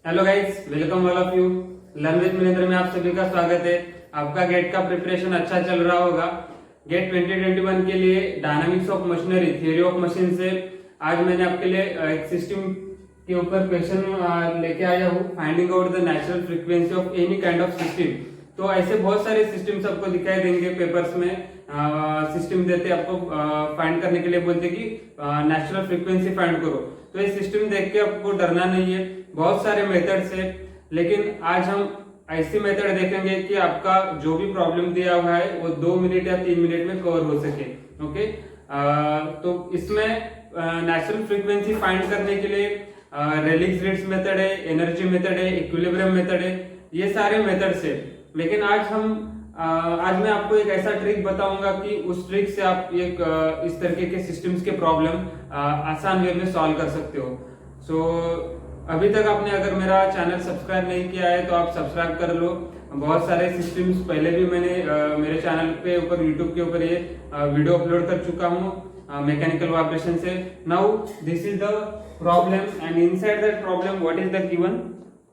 Hello guys, welcome all of you. Learn with Maninder में आप सभी का स्वागत है। आपका गेट का प्रिपरेशन अच्छा चल रहा होगा। गेट 2021 के लिए dynamics of machinery, theory of machine से आज मैंने आपके लिए एक सिस्टम के ऊपर क्वेश्चन लेके आया हूँ। Finding out the natural frequency of any kind of system. तो ऐसे बहुत सारे सिस्टम्स आपको दिखाई देंगे पेपर्स में। सिस्टम देते आपको फाइंड करने के लिए बोलते कि नेचुरल फ्रीक्वेंसी फाइंड करो। तो ये सिस्टम देख के आपको डरना नहीं है, बहुत सारे मेथड्स है, लेकिन आज हम ऐसी मेथड देखेंगे कि आपका जो भी प्रॉब्लम दिया हुआ है वो 2 मिनट या 3 मिनट में कवर हो सके। ओके, तो इसमें नेचुरल फ्रीक्वेंसी फाइंड करने के लिए रेलिक्स मेथड है, एनर्जी मेथड है, इक्विलिब्रियम मेथड है, ये सारे मेथड्स है। लेकिन आज मैं आपको एक ऐसा ट्रिक बताऊंगा कि उस ट्रिक से आप एक इस तरीके के सिस्टम्स के प्रॉब्लम आसान वे में सॉल्व कर सकते हो। सो अभी तक आपने अगर मेरा चैनल सब्सक्राइब नहीं किया है तो आप सब्सक्राइब कर लो। बहुत सारे सिस्टम्स पहले भी मैंने मेरे चैनल पे ऊपर यूट्यूब के ऊपर ये वीडियो अपलोड कर चुका हूँ मैकेनिकल वाइब्रेशन से। Now this is the problem and inside that problem what is the given.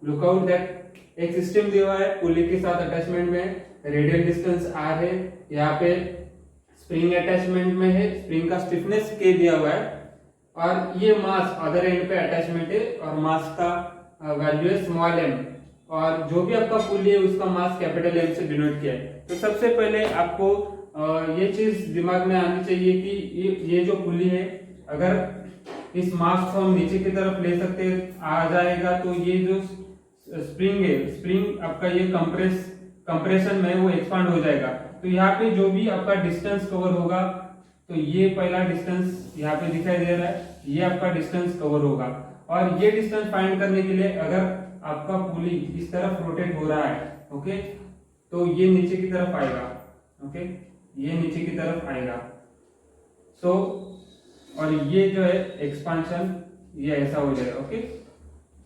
Look out that एक सिस्टम दिया हुआ है, पुली के साथ अटैचमेंट में, रेडियल डिस्टेंस आर है, यहाँ पे स्प्रिंग अटैचमेंट में है, स्प्रिंग का स्टिफनेस के दिया हुआ है, और ये मास अदर एंड पे अटैचमेंट है और मास का वैल्यू है स्मॉल एम, और जो भी आपका पुली है उसका मास कैपिटल एम से डिनोट किया है। तो सबसे पहले आपको ये चीज दिमाग में आनी चाहिए कि ये जो पुली है, अगर इस मास को हम नीचे की तरफ ले सकते आ जाएगा तो ये जो स्प्रिंग है, स्प्रिंग आपका ये कंप्रेशन में वो एक्सपांड हो जाएगा। तो यहाँ पे जो भी आपका डिस्टेंस कवर होगा, तो ये पहला डिस्टेंस यहाँ पे दिखाई दे रहा है, ये आपका डिस्टेंस कवर होगा। और ये डिस्टेंस फाइंड करने के लिए अगर आपका पुली इस तरफ रोटेट हो रहा है, ओके, तो ये नीचे की तरफ आएगा, ओके, ये नीचे की तरफ आएगा। सो और ये जो है एक्सपांशन, ये ऐसा हो जाएगा, ओके।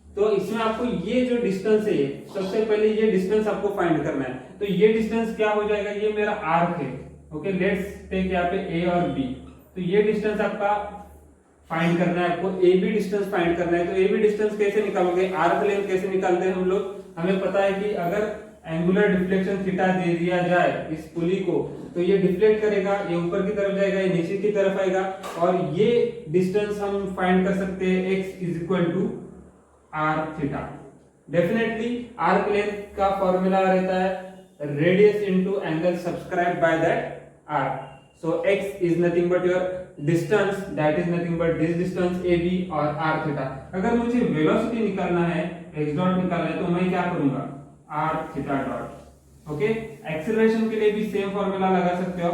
तो इसमें आपको ये जो डिस्टेंस है, सबसे पहले ये डिस्टेंस आपको फाइंड करना है। तो ये डिस्टेंस क्या हो जाएगा, ये मेरा आर्क है, ओके। लेट्स टेक यहाँ पे ए और बी। तो ये डिस्टेंस आपका फाइंड करना है, आपको ए बी डिस्टेंस फाइंड करना है। तो ए बी डिस्टेंस कैसे निकालोगे, आर्क लेंथ कैसे निकालते हैं हम लोग, हमें पता है कि अगर एंगुलर डिफ्लेक्शन थीटा दे दिया जाए इस पुली को, तो ये डिफ्लेक्ट करेगा, ये ऊपर की तरफ जाएगा, ये नीचे की तरफ आएगा, और ये डिस्टेंस हम फाइंड कर सकते हैं x is equal to r theta. Definitely arc length का फॉर्मूला रहता है radius into angle subscribed by that arc. So x is nothing but your distance, that is nothing but this distance AB और r theta. अगर मुझे velocity निकालना है, x dot निकालना है, तो मैं क्या करूंगा, r theta dot, okay. Acceleration के लिए भी सेम फॉर्मूला लगा सकते हो,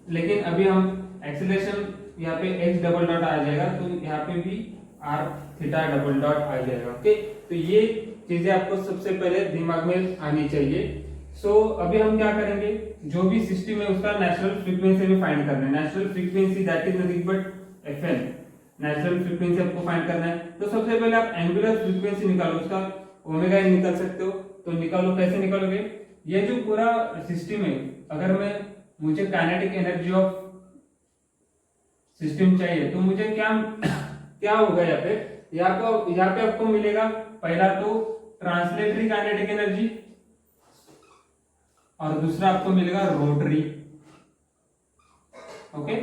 लेकिन अभी हम एक्सेलरेशन यहाँ पे x डबल डॉट आ जाएगा, तो यहाँ पे भी r थीटा डबल डॉट आ जाएगा, ओके। तो ये चीजें आपको सबसे पहले दिमाग में आनी चाहिए। सो अभी हम क्या करेंगे, जो भी सिस्टम है उसका नेचुरल फ्रीक्वेंसी भी फाइंड करना है। Natural frequency that is nothing but fn, natural frequency आपको फाइंड करना है। तो सबसे पहले आप एंगुलर फ्रीक्वेंसी निकालो, उसका ओमेगा एन निकाल सकते हो, तो निकालो। कैसे निकालोगे, ये जो पूरा सिस्टम है, अगर मुझे काइनेटिक एनर्जी ऑफ सिस्टम चाहिए, तो मुझे क्या होगा, यहाँ पे आपको मिलेगा पहला तो ट्रांसलेटरी काइनेटिक एनर्जी, और दूसरा आपको मिलेगा रोटरी, ओके।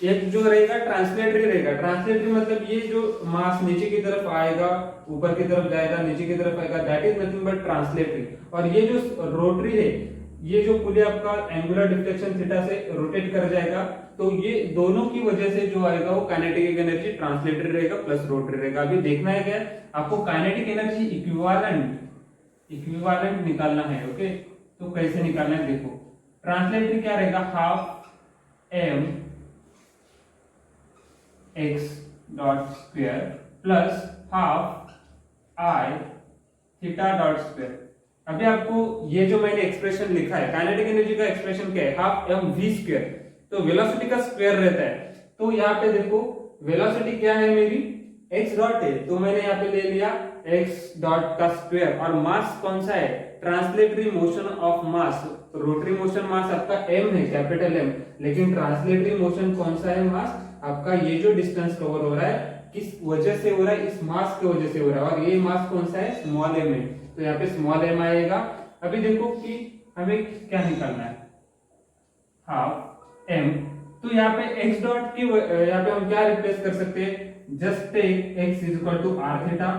एक जो रहेगा ट्रांसलेटरी रहेगा, ट्रांसलेटरी मतलब ये जो मास नीचे की तरफ आएगा, ऊपर की तरफ जाएगा, नीचे की तरफ आएगा, that is nothing but translatory. और ये जो रोटरी है, ये जो पुली आपका एंगुलर डिफ्लेक्शन थीटा से रोटेट कर जाएगा, तो ये दोनों की वजह से जो आएगा वो काइनेटिक एनर्जी ट्रांसलेटरी रहेगा प्लस रोटरी रहेगा। अभी देखना है क्या, आपको काइनेटिक एनर्जी इक्विवेलेंट निकालना है, ओके। तो कैसे निकालना है देखो, ट्रांसलेटरी क्या रहेगा, half m x dot square plus half i theta dot square. अभी आपको ये जो मैंने एक्सप्रेशन लिखा है, काइनेटिक एनर्जी का एक्सप्रेशन क्या है, हाफ m v स्क्वायर, तो वेलोसिटी का स्क्वायर रहता है। तो यहाँ पे देखो वेलोसिटी क्या है मेरी, x डॉट है, तो मैंने यहाँ पे ले लिया x डॉट का स्क्वायर, और मास कौन सा है, translatory motion of mass. Rotary motion mass आपका m है, कैपिटल M, लेकिन ट्रांसलेटरी मोशन कौन सा है मास आपका, ये जो डिस्टेंस कवर हो रहा है किस वजह से हो रहा है, इस मास की वजह से हो रहा है, और ये मास कौन सा है, स्मॉल एम है, तो यहाँ पे स्मॉल एम आएगा। अभी देखो कि हमें क्या निकालना है, हाफ एम, तो यहाँ पे एक्स डॉट की यहाँ पे हम क्या रिप्लेस कर सकते हैं, just take x is equal to r theta,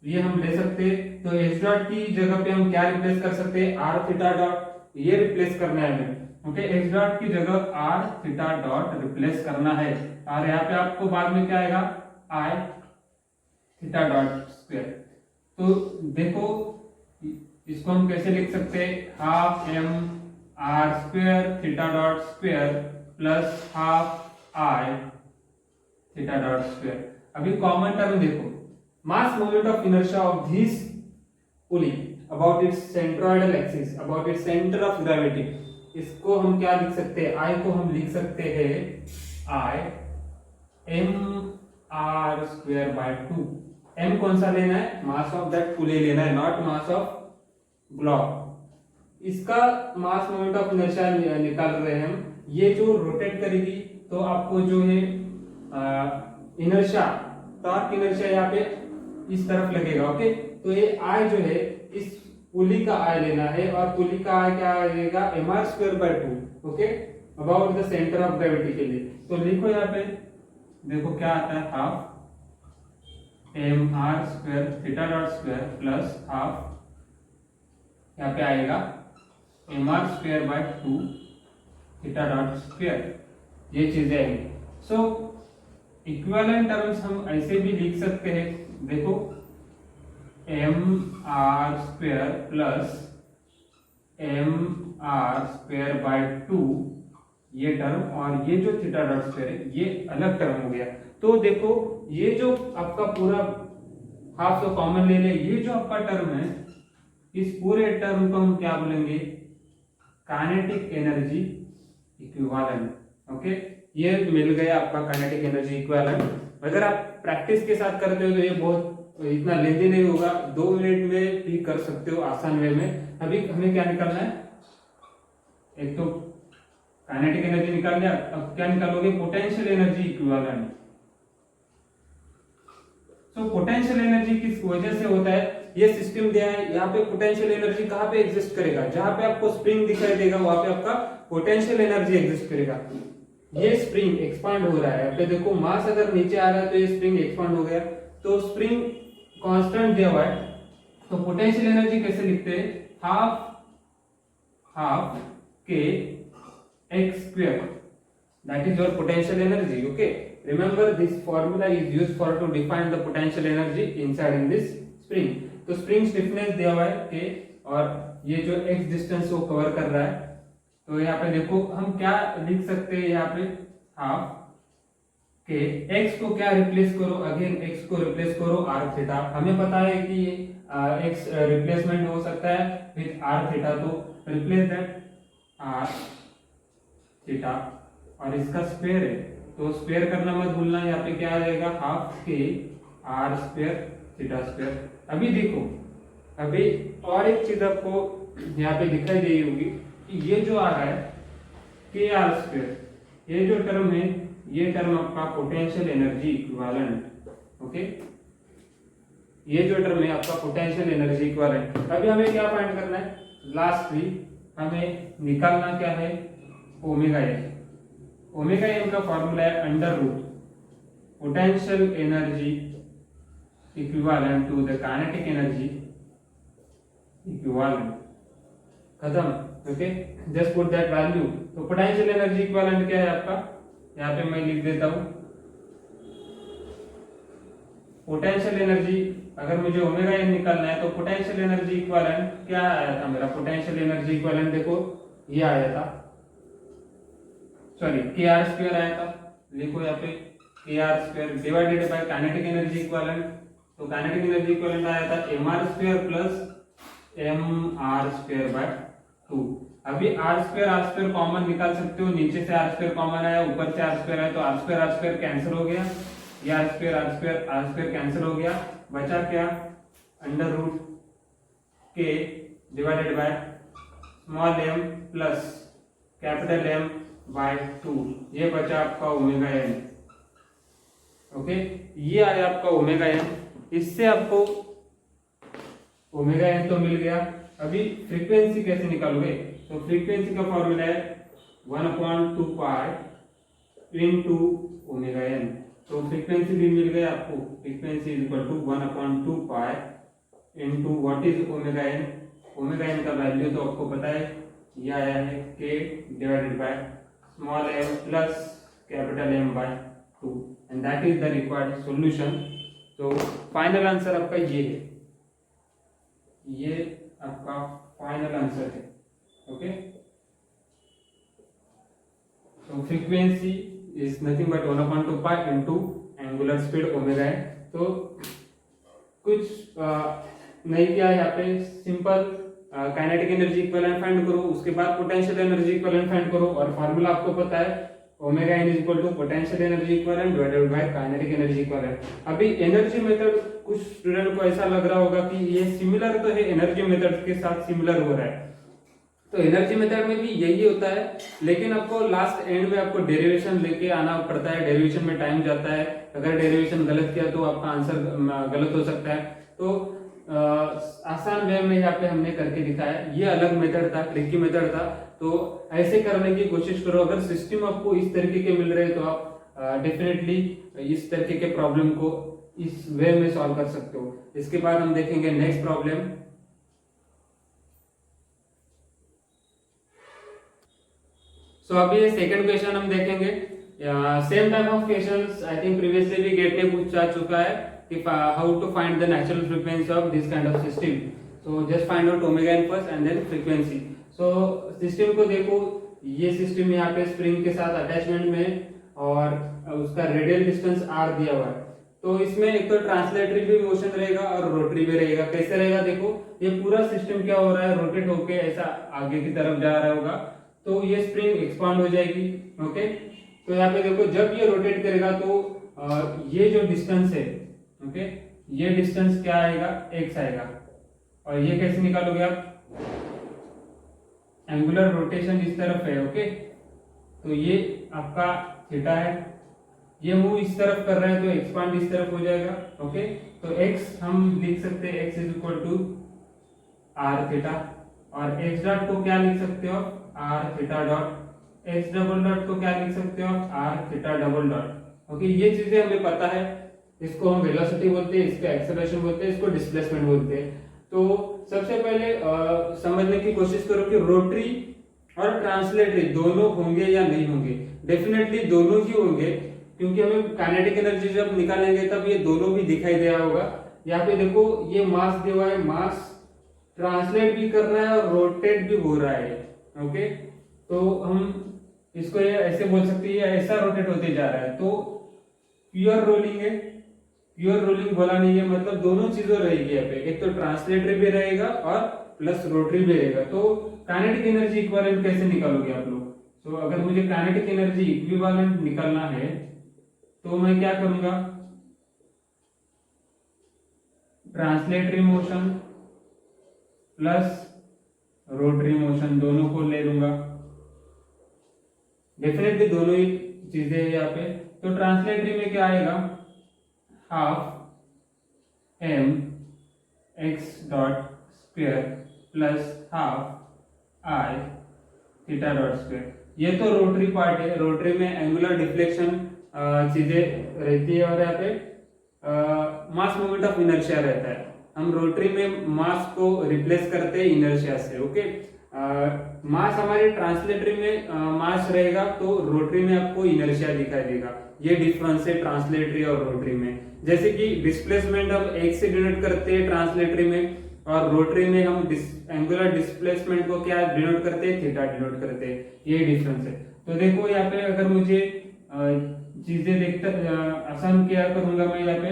ये हम ले सकते हैं। तो एक्स डॉट की जगह पे हम क्या रिप्लेस कर सकते हैं, आर थीटा डॉट, ये रिप्लेस करना है हमें। ओके, एक्स डॉट की जगह आर थीटा डॉट रिप्लेस करना है, और यहाँ पे आपको बाद में क्या आएगा, आई थीटा डॉट स्क्वायर। तो देखो इसको हम कैसे लिख सकते हैं, half m r square theta dot square plus half I theta dot square. अभी कॉमन टर्म देखो, mass moment of inertia of this pulley about its centroidal axis, about its centre of gravity, इसको हम क्या लिख सकते हैं, आई को हम लिख सकते हैं I m r square by 2। M कौन सा लेना है, मास ऑफ दैट पुली लेना है, नॉट मास ऑफ ब्लॉक। इसका मास मोमेंट ऑफ इनर्शिया निकाल रहे हैं हम, ये जो रोटेट करेगी तो आपको जो है इनर्शिया, टॉर्क इनर्शिया यहाँ पे इस तरफ लगेगा। ओके, तो ये आई जो है इस पुली का आई लेना है, और पुली का आई क्या आएगा, m r square by 2। Okay, about the centre of gravity के लिए तो लिखो यहाँ पे, देखो क्या आता है, half m r square theta dot square plus half यहाँ पे आएगा m r square by 2 theta dot square, ये चीजें आएंगी। सो इक्विवेलेंट टर्म्स हम ऐसे भी लिख सकते हैं, देखो m r square plus m r square by 2 ये टर्म, और ये जो थीटा डॉट स्क्वायर है ये अलग टर्म हो गया। तो देखो ये जो आपका पूरा हाफ तो कॉमन ले ले, ये जो आपका टर्म है, इस पूरे टर्म को हम क्या बोलेंगे, काइनेटिक एनर्जी इक्विवेलेंट। ओके, ये मिल गया आपका काइनेटिक एनर्जी इक्विवेलेंट। अगर आप प्रैक्टिस के साथ करते हो तो ये बहुत इतना लेंदी नहीं होगा, 2 मिनट में भी कर सकते हो आसान वे में। अभी हमें क्या निकालना है, एक तो काइनेटिक एनर्जी निकाल लिया, अब क्या निकालोगे, पोटेंशियल एनर्जी इक्विवेलेंट। तो पोटेंशियल एनर्जी किस वजह से होता है, ये सिस्टम दिया है, यहाँ पे पोटेंशियल एनर्जी कहाँ पे एग्जिस्ट करेगा, जहां पे आपको स्प्रिंग दिखाई देगा वहां पे आपका पोटेंशियल एनर्जी एग्जिस्ट करेगा। ये स्प्रिंग एक्सपांड हो रहा है, पे देखो मास अगर नीचे आ रहा है तो ये स्प्रिंग एक्सपांड हो गया, तो स्प्रिंग कांस्टेंट दिया हुआ है, तो पोटेंशियल एनर्जी कैसे लिखते हैं, हाफ के x square, that is your potential energy. Okay, remember this formula is used for to define the potential energy inside in this spring. तो स्प्रिंग स्टिफनेस दिया हुआ है के, और ये जो एक्स डिस्टेंस को कवर कर रहा है, तो यहाँ पे देखो हम क्या लिख सकते हैं, यहाँ पे हाफ के एक्स को क्या रिप्लेस करो, अगेन एक्स को रिप्लेस करो आर थीटा। हमें पता है कि एक्स रिप्लेसमेंट हो सकता है विथ आर थीटा, तो रिप्लेस दैट आर थीटा, और इसका स्क्वायर है तो स्क्वायर करना मत भूलना, यहाँ पे क्या आ जाएगा, हाफ के आर स्क्वायर थीटा स्क्वायर। अभी देखो, अभी और एक चीज आपको यहाँ पे दिखाई दे होगी कि ये जो आ रहा है के आर स्क्वायर, ये जो टर्म है, ये टर्म आपका पोटेंशियल एनर्जी इक्विवेलेंट। ओके, ये जो टर्म है आपका पोटेंशियल एनर्जी इक्विवेलेंट। अभी हमें क्या फाइंड करना है, लास्टली हमें निकालना क्या है, ओमेगा एम। ओमेगा एम का फॉर्मूला है under root potential energy equivalent to the kinetic energy equivalent. खत्म। Okay, just put that value. तो पोटेंशियल एनर्जी इक्विवेलेंट क्या है आपका, यहाँ पे मैं लिख देता हूं, पोटेंशियल एनर्जी, अगर मुझे ओमेगा एन निकालना है तो पोटेंशियल एनर्जी इक्विवेलेंट क्या आया था मेरा, पोटेंशियल एनर्जी इक्विवेलेंट देखो ये आया था, सॉरी के आर स्क्वायर आया था, लिखो यहाँ पे k r square divided by kinetic energy equivalent. तो काइनेटिक एनर्जी इक्विवेलेंट आया था m r square plus m r square by 2। अभी आर स्क्वायर कॉमन निकाल सकते हो, नीचे से आर स्क्वायर कॉमन आया, ऊपर से आर स्क्वायर है, तो आर स्क्वायर कैंसिल हो गया, ये आर स्क्वायर कैंसिल हो गया, बचा क्या, under root k divided by small m plus capital M by 2, ये बचा आपका ओमेगा एन। ओके, ये आया आपका ओमेगा एन, इससे आपको ओमेगा एन तो मिल गया। अभी फ्रीक्वेंसी कैसे निकालोगे, तो फ्रीक्वेंसी का फॉर्मूला है 1/2 पाई इनटू ओमेगा एन। तो फ्रीक्वेंसी भी मिल गया आपको, frequency is equal to 1/2 pi into what is omega n. Omega n का वैल्यू तो आपको पता है, ये आया है k divided by small m plus capital M by 2 and that is the required solution. तो फाइनल आंसर आपका ये है, ये आपका फाइनल आंसर है। Okay, so frequency is nothing but 1/2 pi into angular speed omega है। तो कुछ नहीं किया यहाँ पे, simple kinetic energy equivalent find करो, उसके बाद पोटेंशियल एनर्जी इक्विवेलेंट फाइंड करो, और फार्मूला आपको पता है omega n is equal to potential energy equivalent divided by kinetic energy equivalent. अभी एनर्जी मेथड कुछ स्टूडेंट को ऐसा लग रहा होगा कि ये सिमिलर तो है, एनर्जी मेथड के साथ सिमिलर हो रहा है, तो एनर्जी मेथड में भी यही होता है, लेकिन आपको लास्ट एंड में आपको डेरिवेशन लेके आना पड़ता है, डेरिवेशन में टाइम जाता है, अगर डेरिवेशन गलत किया तो आपका आंसर गलत हो सकता है। तो आसान वे में यहाँ पे हमने करके दिखाया, ये अलग मेथड था, ट्रिकी मेथड था, तो ऐसे करने की कोशिश करो। अगर सिस्टम आपको इस तरीके के मिल रहे हैं तो आप डेफिनेटली इस तरीके के प्रॉब्लम को इस वे में सॉल्व कर सकते हो। इसके बाद हम देखेंगे नेक्स्ट प्रॉब्लम। सो अभी ये सेकंड क्वेश्चन हम देखेंगे। Same type of questions I think previously भी गेट ने पूछा चुका है कि how to find the natural frequency of this kind of system. So just find out omega n first and then frequency. So system को देखो, ये system यहाँ पे स्प्रिंग के साथ अटैचमेंट में और उसका रेडियल डिस्टेंस आर दिया हुआ है। तो इसमें एक तो ट्रांसलेटरी भी मोशन रहेगा और रोटरी भी रहेगा। कैसे रहेगा, देखो ये पूरा सिस्टम क्या हो रहा है, रोटेट होके ऐसा आगे की तरफ जा रहा होगा, तो ये स्प्रिंग एक्सपांड हो जाएगी। ओके, तो यहाँ पे देखो जब ये रोटेट करेगा तो ये जो डिस्टेंस है, ओके, ये डिस्टेंस क्या आएगा, x आएगा। और ये कैसे निकालोगे आप, एंगुलर रोटेशन इस तरफ है, ओके, तो ये आपका थीटा है, ये मूव इस तरफ कर रहा है तो एक्सपांड इस तरफ हो जाएगा। ओके, तो x हम लिख सकते हैं, x is equal to r theta, और x डॉट को क्या लिख सकते हो, r theta dot, x double dot को क्या लिख सकते हो, r theta double dot. Okay, ये चीजें हमें पता है, इसको हम वेलोसिटी बोलते हैं, इसको एक्सेलरेशन बोलते हैं, इसको डिस्प्लेसमेंट बोलते हैं। तो सबसे पहले समझने की कोशिश करो कि रोटरी और ट्रांसलेटरी दोनों होंगे या नहीं होंगे। डेफिनेटली दोनों ही होंगे, क्योंकि हमें काइनेटिक एनर्जी जब निकालेंगे तब ये दोनों भी दिखाई दे रहा होगा। यहाँ पे देखो ये मास दिया हुआ है, मास ट्रांसलेट भी कर रहा है और रोटेट भी हो रहा है। ओके, तो हम इसको ये ऐसे बोल सकते हैं, ऐसा रोटेट होते जा रहा है, तो प्योर रोलिंग है। प्योर रोलिंग बोला नहीं है, मतलब दोनों चीजें रहेगी यहाँ पे, एक तो ट्रांसलेटरी भी रहेगा और प्लस रोटरी भी रहेगा। तो काइनेटिक एनर्जी इक्विवेलेंट कैसे निकालोगे आप लोग। तो अगर मुझे काइनेटिक एनर्जी इक्विवेलेंट निकालना है तो मैं क्या करूंगा, translatory motion plus rotary motion दोनों को ले लूंगा। डेफिनेटली दोनों ही चीजें है यहाँ पे। तो ट्रांसलेटरी में क्या आएगा, half m x dot square plus half I theta dot square. ये तो रोटरी पार्ट है, रोटरी में एंगुलर डिफ्लेक्शन चीजें रहती है, और यहाँ पे मास मोमेंट ऑफ इनर्शिया रहता है। हम रोटरी में मास को रिप्लेस करते हैं इनर्शिया से। ओके, मास हमारे ट्रांसलेटरी में मास रहेगा, तो रोटरी में आपको इनर्शिया दिखाई देगा। ये डिफरेंस है ट्रांसलेटरी और रोटरी में। जैसे कि डिस्प्लेसमेंट हम x से डिनोट करते हैं ट्रांसलेटरी में, और रोटरी में हम एंगुलर डिस्प्लेसमेंट को क्या डिनोट करते हैं, थीटा डिनोट करते हैं। ये डिफरेंस है। तो देखो यहाँ पे अगर मुझे चीजें देखते आसान क्या करूंगा मैं, यहाँ पे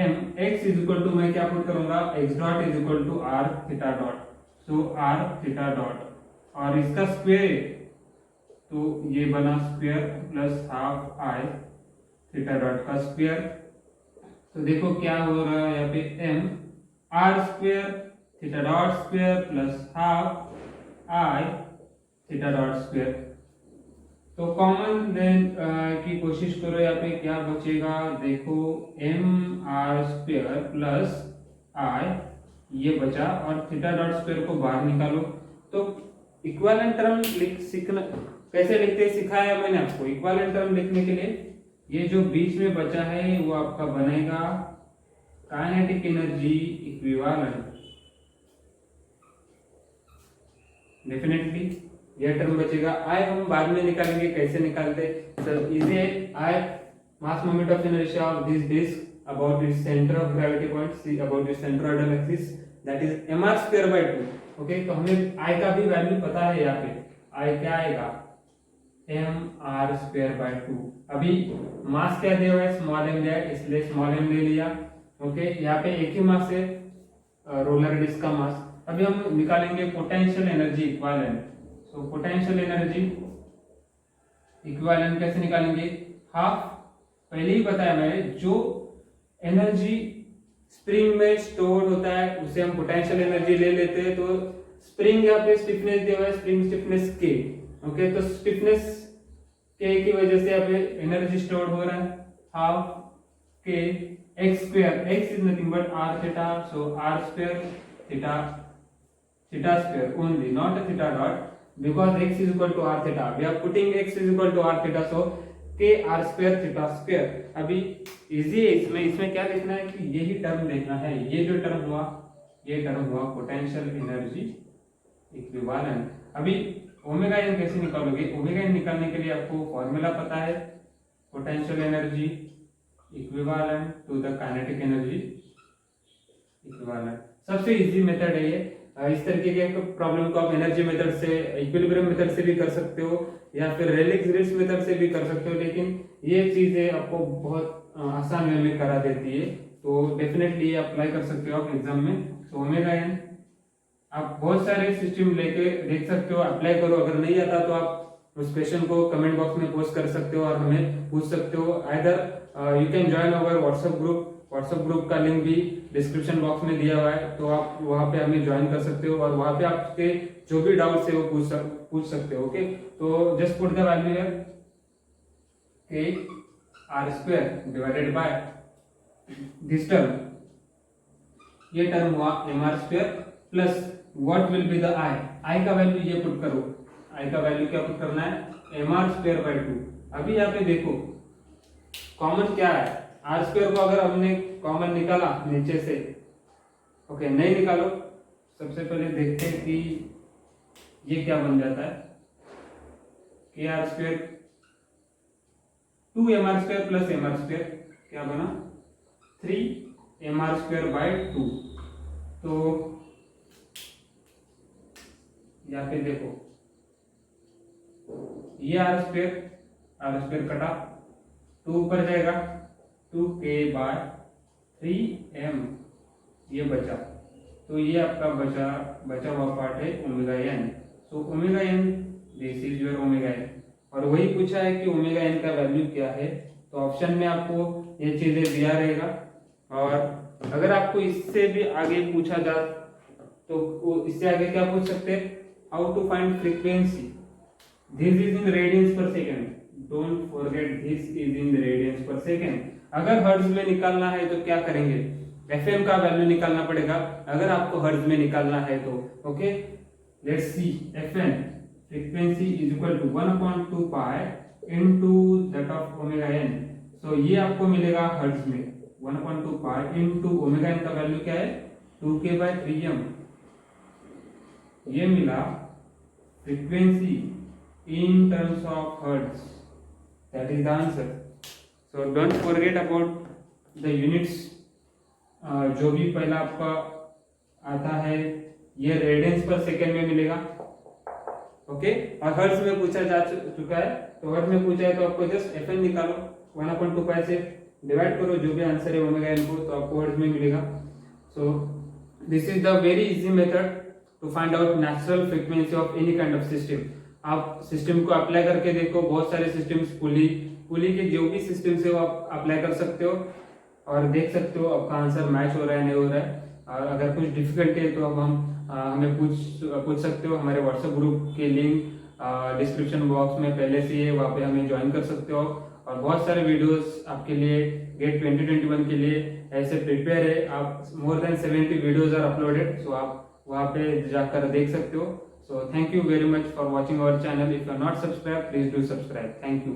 m x is equal to, मैं क्या पुट करूंगा, x dot is equal to r theta dot, so r theta dot, और इसका स्क्वायर तो ये बना square plus half I theta dot का स्क्वायर। तो देखो क्या हो रहा है यहाँ पे, m r square theta dot square plus half I theta dot square. तो कॉमन लेन की कोशिश करो, यहाँ पे क्या बचेगा देखो, एम आर स्क्वेयर प्लस आई ये बचा, और थीटा डॉट स्क्वेयर को बाहर निकालो। तो इक्विवेलेंट टर्म सीखना कैसे लिखते हैं सिखाया मैंने आपको। इक्विवेलेंट टर्म लिखने के लिए ये जो बीच में बचा है वो आपका बनेगा काइनेटिक एनर्जी इक्विवेलेंट। डेफिनेटली यह टर्म बचेगा। आई हम बाद में निकालेंगे, कैसे निकालते सर इजी है। I mass moment of inertia of this disc about this centre of gravity point C about this centroidal axis that is mr square by 2। Okay, तो हमें आई का भी वैल्यू पता है। यहाँ पे आई क्या आएगा, mr स्क्वायर बाय 2। अभी मास क्या दिया हुआ है, स्मॉल एम दिया है, इसलिए स्मॉल एम ले लिया। ओके, यहाँ पे एक ही मास है रोलर डिस्क का मास। अभी हम निकालेंगे potential energy equivalent. So potential energy equivalent कैसे निकालेंगे, हाफ पहले ही बताया मैंने, जो एनर्जी स्प्रिंग में स्टोर होता है उसे हम पोटेंशियल एनर्जी ले लेते हैं। तो स्प्रिंग यहाँ पे स्टिफनेस दिया हुआ है, स्प्रिंग स्टिफनेस के। ओके, तो स्टिफनेस के की वजह से यहाँ पे एनर्जी स्टोर हो रहा है हाफ के x square, x is nothing but r theta, so r square theta theta square only, not a theta dot, because x is equal to r theta. We are putting x is equal to r theta, so k r square theta square. अभी easy है, इसमें क्या देखना है कि यही term देखना है। ये जो टर्म हुआ ये टर्म हुआ पोटेंशियल एनर्जी इक्विवेलेंट। अभी ओमेगा एन कैसे निकालोगे, ओमेगा एन निकालने के लिए आपको फॉर्मूला पता है, potential energy equivalent to the kinetic energy equivalent. सबसे इजी मेथड है ये। इस तरीके के प्रॉब्लम को आप एनर्जी मेथड से, इक्विलिब्रियम मेथड से भी कर सकते हो, या फिर रेलेक्स मेथड से भी कर सकते हो, लेकिन ये चीजें आपको बहुत आसान वे में करा देती है। तो डेफिनेटली ये अप्लाई कर सकते हो आप एग्जाम में। तो ओमेगा एन आप बहुत सारे सिस्टम लेके देख सकते हो, अप्लाई करो। अगर नहीं आता तो आप उस क्वेश्चन को कमेंट बॉक्स में पोस्ट कर सकते हो और हमें पूछ सकते हो। Either you can join our WhatsApp group, WhatsApp group का लिंक भी डिस्क्रिप्शन बॉक्स में दिया हुआ है, तो आप वहां पे हमें ज्वाइन कर सकते हो और वहां पे आपके जो भी डाउट्स है वो पूछ सकते हो। ओके, तो just put the value here k r square divided by this term, ये टर्म हुआ m r square plus what will be the I, I का वैल्यू ये पुट करो। आई का वैल्यू क्या पुट करना है, एम आर स्क्वायर बाय 2। अभी यहाँ पे देखो कॉमन क्या है, आर स्क्वायर को अगर हमने कॉमन निकाला नीचे से, ओके नहीं निकालो, सबसे पहले देखते हैं कि ये क्या बन जाता है, k r square 2 m r square plus m r square क्या बना 3 एम आर स्क्वायर बाय 2। तो यहाँ पे देखो ये आर स्क्वायर कटा, 2 ऊपर जाएगा, 2k बाय 3m ये बचा। तो ये आपका बचा हुआ पार्ट है omega n. So omega n this is your omega n. और वही पूछा है कि ओमेगा एन का वैल्यू क्या है, तो ऑप्शन में आपको ये चीजें दिया रहेगा। और अगर आपको इससे भी आगे पूछा जा तो इससे आगे क्या पूछ सकते हैं, how to find frequency, this is in radians per second, don't forget this is in radians per second. अगर हर्ट्ज में निकालना है तो क्या करेंगे, एफएम का वैल्यू निकालना पड़ेगा अगर आपको हर्ट्ज में निकालना है तो। Okay, let's see fn frequency is equal to 1/2 pi into that of omega n. So ये आपको मिलेगा हर्ट्ज में 1/2 पाई इनटू ओमेगा एन का वैल्यू क्या है 2k बाय 3m। ये मिला frequency in terms of hertz, that is the answer. So don't forget about the units, जो भी पहला आपका आता है ये रेडियंस पर सेकेंड में मिलेगा। ओके, और हर्ट्ज में पूछा जा चुका है, तो हर्ट्ज में पूछा है तो आपको जस्ट एफएन निकालो, 1/2 पाई से डिवाइड करो जो भी आंसर है ओमेगा एन को, तो आपको हर्ट्ज में मिलेगा। So this is the very easy method to find out natural frequency of any kind of system. आप सिस्टम को अप्लाई करके देखो, बहुत सारे सिस्टम्स, पुली के जो भी सिस्टम से वो आप अप्लाई कर सकते हो और देख सकते हो आपका आंसर मैच हो रहा है नहीं हो रहा है। और अगर कुछ डिफिकल्टी है तो अब हम हमें पूछ सकते हो, हमारे व्हाट्सएप ग्रुप के लिंक डिस्क्रिप्शन बॉक्स में पहले से ही है, वहाँ पे हमें ज्वाइन कर सकते हो। और बहुत सारे वीडियोस आपके लिए गेट 2021 के लिए ऐसे प्रिपेयर है। आप more than 70 videos are uploaded, so आप वहाँ पे जाकर देख सकते हो। So thank you very much for watching our channel. If you are not subscribe, please do subscribe. Thank you.